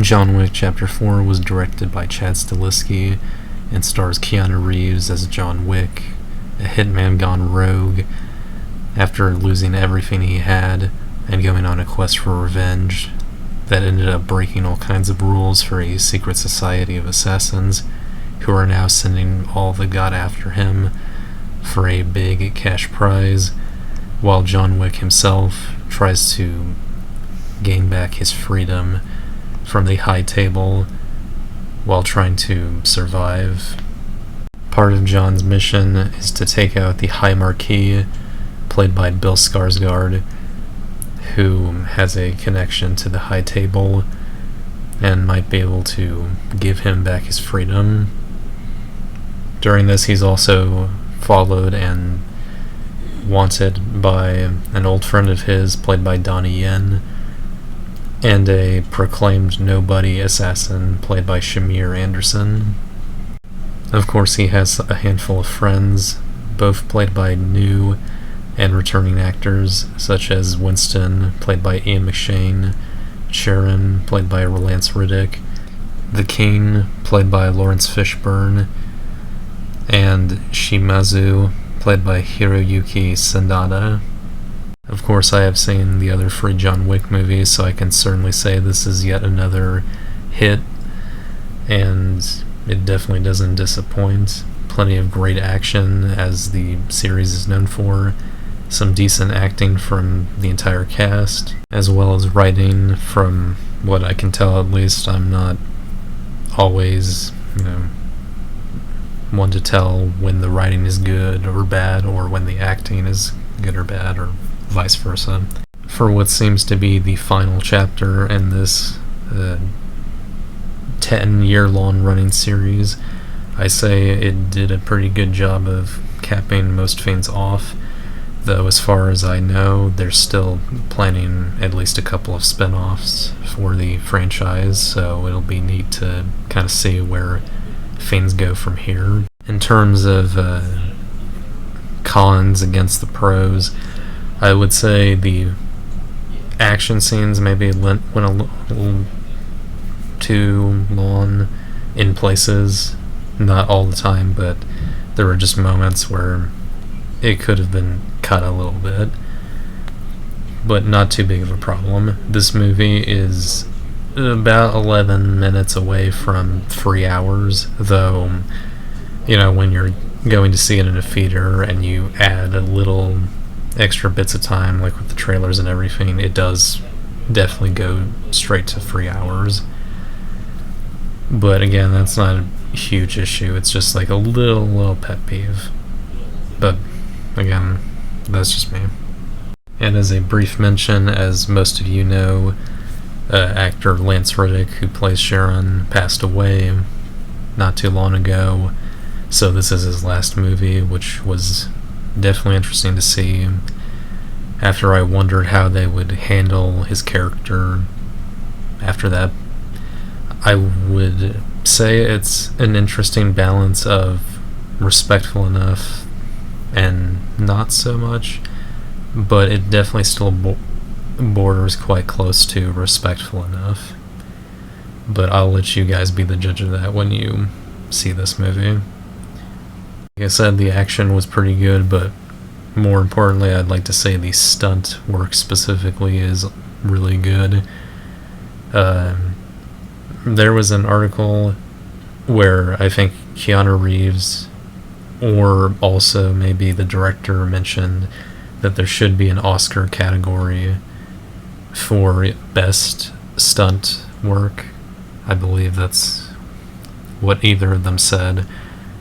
John Wick Chapter 4 was directed by Chad Stahelski and stars Keanu Reeves as John Wick, a hitman gone rogue after losing everything he had and going on a quest for revenge that ended up breaking all kinds of rules for a secret society of assassins who are now sending all the god after him for a big cash prize, while John Wick himself tries to gain back his freedom from the high table while trying to survive. Part of John's mission is to take out the High Marquis, played by Bill Skarsgård, who has a connection to the high table and might be able to give him back his freedom. During this, he's also followed and wanted by an old friend of his, played by Donnie Yen, and a proclaimed nobody assassin, played by Shamir Anderson. Of course, he has a handful of friends, both played by new and returning actors, such as Winston, played by Ian McShane, Sharon, played by Lance Reddick, the King, played by Lawrence Fishburne, and Shimazu, played by Hiroyuki Sanada. Of course, I have seen the other 3 John Wick movies, so I can certainly say this is yet another hit, and it definitely doesn't disappoint. Plenty of great action, as the series is known for, some decent acting from the entire cast, as well as writing. From what I can tell, at least, I'm not always, one to tell when the writing is good or bad, or when the acting is good or bad, or vice versa. For what seems to be the final chapter in this 10-year-long running series, I say it did a pretty good job of capping most things off, though as far as I know, they're still planning at least a couple of spin-offs for the franchise, so it'll be neat to kind of see where things go from here. In terms of cons against the pros, I would say the action scenes maybe went a little too long in places. Not all the time, but there were just moments where it could have been cut a little bit, but not too big of a problem. This movie is about 11 minutes away from 3 hours, though, when you're going to see it in a theater and you add a little extra bits of time, like with the trailers and everything, it does definitely go straight to 3 hours. But again, that's not a huge issue. It's just like a little pet peeve. But again, that's just me. And as a brief mention, as most of you know, actor Lance Reddick, who plays Sharon, passed away not too long ago. So this is his last movie, which was definitely interesting to see. After I wondered how they would handle his character after that, I would say it's an interesting balance of respectful enough and not so much, but it definitely still borders quite close to respectful enough. But I'll let you guys be the judge of that when you see this movie. Like I said, the action was pretty good, but more importantly, I'd like to say the stunt work specifically is really good. There was an article where I think Keanu Reeves, or also maybe the director, mentioned that there should be an Oscar category for best stunt work. I believe that's what either of them said,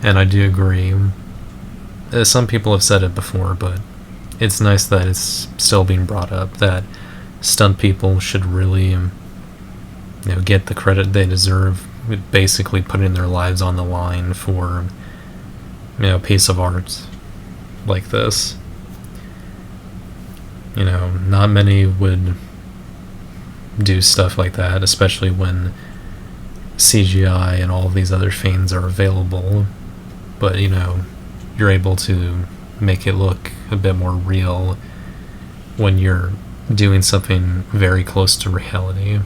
and I do agree. Some people have said it before, but it's nice that it's still being brought up, that stunt people should really get the credit they deserve, basically putting their lives on the line for a piece of art like this. Not many would do stuff like that, especially when CGI and all of these other things are available, but you're able to make it look a bit more real when you're doing something very close to reality.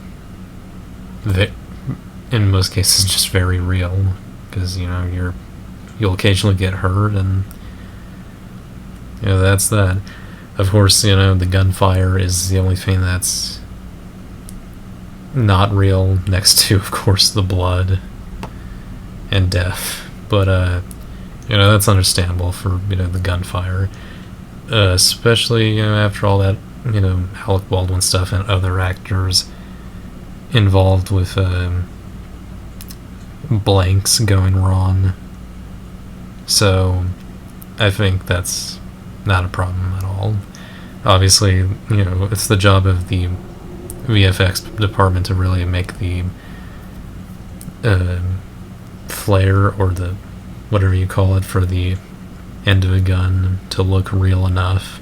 in most cases just very real, because you'll occasionally get hurt, and that's that. Of course, the gunfire is the only thing that's not real, next to, of course, the blood and death. But that's understandable for the gunfire, especially after all that Alec Baldwin stuff and other actors involved with blanks going wrong. So I think that's not a problem at all. Obviously, it's the job of the VFX department to really make the flare, or the whatever you call it, for the end of a gun to look real enough.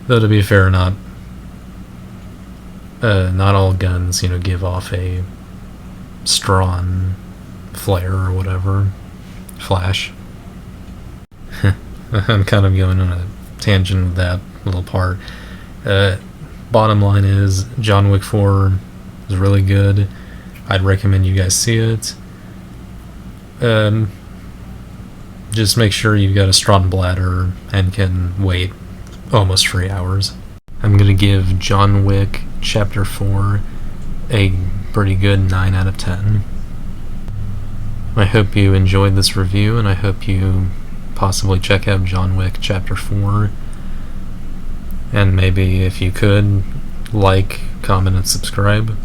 Though, to be fair, not all guns give off a strong flare or whatever, flash. I'm kind of going on a tangent with that little part. Bottom line is, John Wick 4 is really good. I'd recommend you guys see it. Just make sure you've got a strong bladder and can wait almost 3 hours. I'm gonna give John Wick Chapter 4 a pretty good 9 out of 10. I hope you enjoyed this review, and I hope you possibly check out John Wick Chapter 4. And maybe, if you could, like, comment, and subscribe.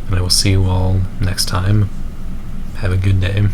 And I will see you all next time. Have a good day.